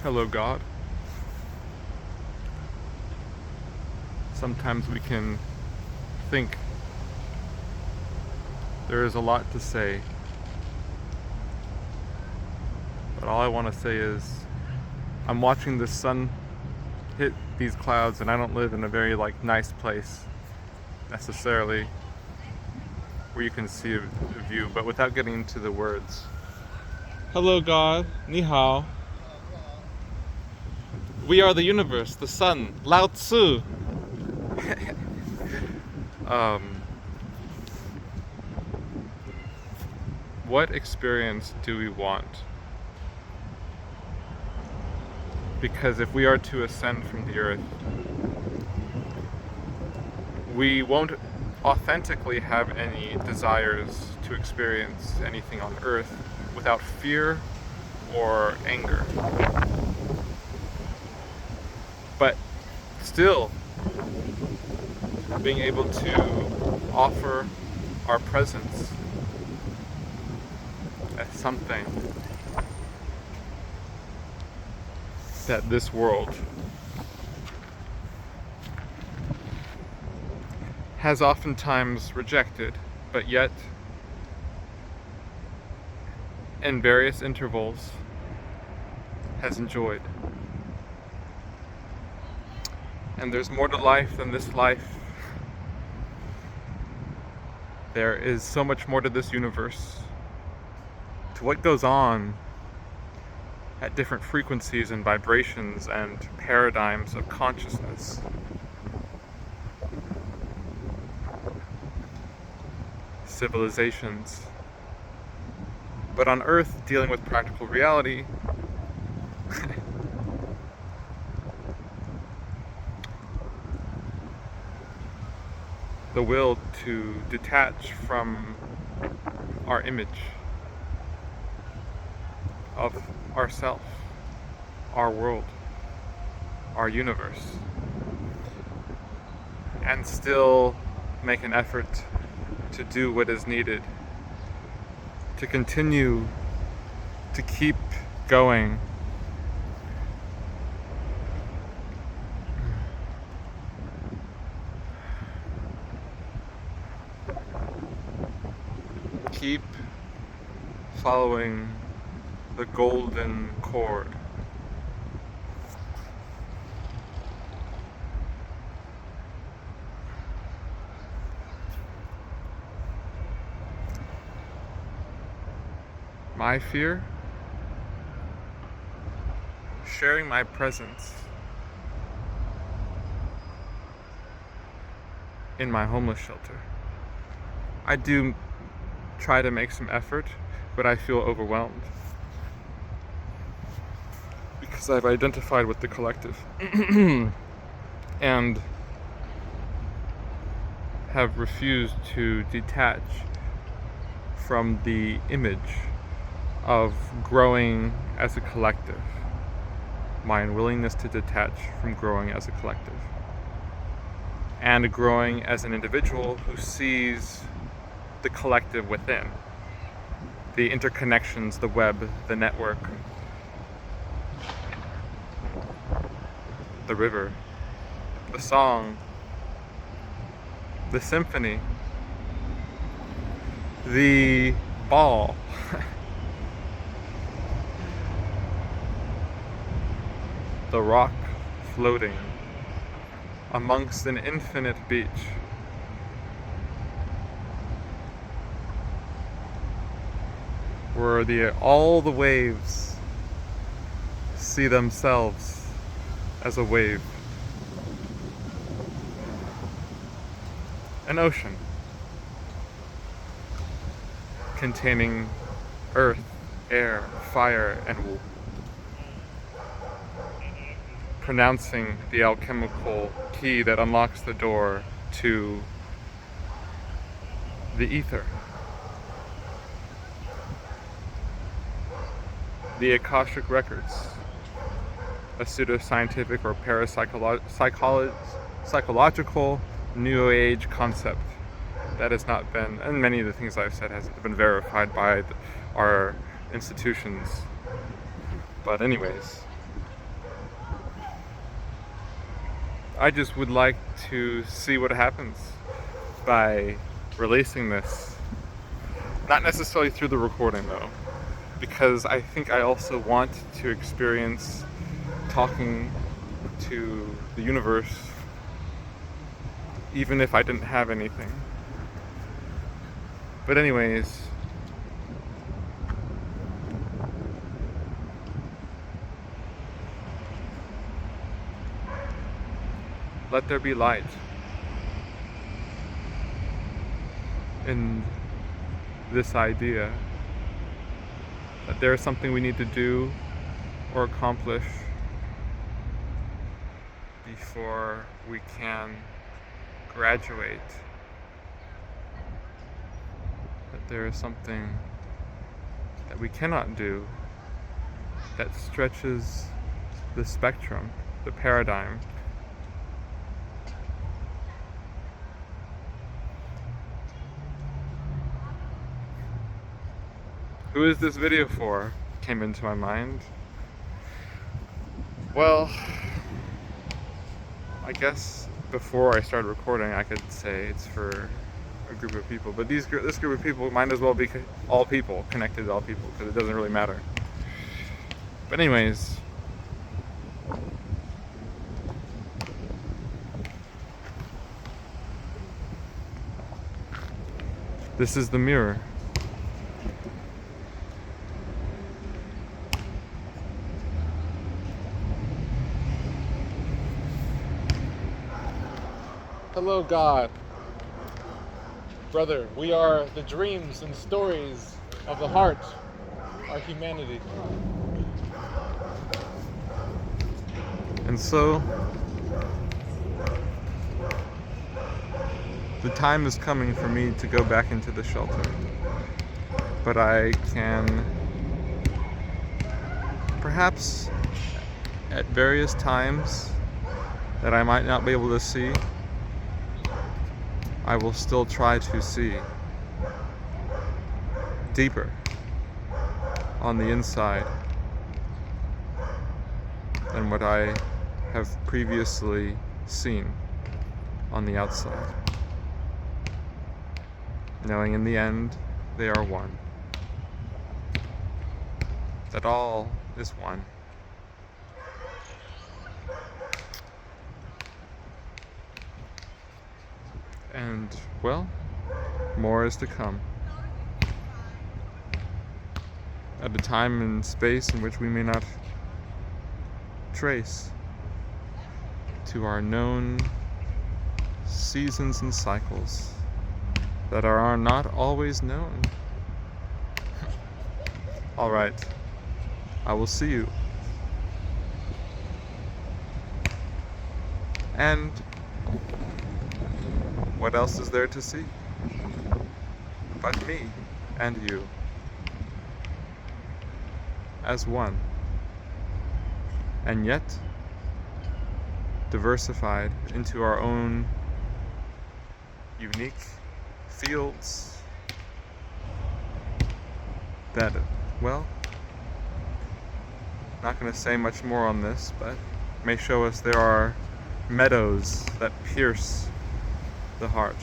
Hello, God. Sometimes we can think there is a lot to say, but all I want to say is I'm watching the sun hit these clouds, and I don't live in a very nice place necessarily where you can see a view, but without getting into the words. Hello, God. Ni hao. We are the universe, the sun, Lao Tzu. What experience do we want? Because if we are to ascend from the earth, we won't authentically have any desires to experience anything on earth without fear or anger. But still, being able to offer our presence as something that this world has oftentimes rejected, but yet in various intervals has enjoyed. And there's more to life than this life. There is so much more to this universe, to what goes on at different frequencies and vibrations and paradigms of consciousness. Civilizations. But on Earth, dealing with practical reality, the will to detach from our image of ourself, our world, our universe, and still make an effort to do what is needed to continue to keep going. Keep following the golden cord. My fear? Sharing my presence in my homeless shelter. I do try to make some effort, but I feel overwhelmed because I've identified with the collective and have refused to detach from the image of growing as a collective. My unwillingness to detach from growing as a collective and growing as an individual who sees the collective within, the interconnections, the web, the network, the river, the song, the symphony, the ball, the rock floating amongst an infinite beach. Where all the waves see themselves as a wave. An ocean containing earth, air, fire, and wool. Pronouncing the alchemical key that unlocks the door to the ether. The Akashic Records, a pseudoscientific or psychological New Age concept that has not been, and many of the things I've said hasn't been verified by our institutions. But anyways, I just would like to see what happens by releasing this. Not necessarily through the recording though, because I think I also want to experience talking to the universe even if I didn't have anything. But anyways, let there be light in this idea that there is something we need to do or accomplish before we can graduate. That there is something that we cannot do that stretches the spectrum, the paradigm. Who is this video for? Came into my mind. Well, I guess before I started recording, I could say it's for a group of people, but this group of people might as well be all people, connected to all people, because it doesn't really matter. But anyways, this is the mirror. Hello, God. Brother, we are the dreams and stories of the heart, our humanity. And so, the time is coming for me to go back into the shelter. But I can, perhaps at various times that I might not be able to see, I will still try to see deeper on the inside than what I have previously seen on the outside. Knowing in the end they are one. That all is one. And, well, more is to come. At a time and space in which we may not trace to our known seasons and cycles that are not always known. Alright, I will see you. And what else is there to see but me and you as one, and yet diversified into our own unique fields that, well, not going to say much more on this, but may show us there are meadows that pierce the heart.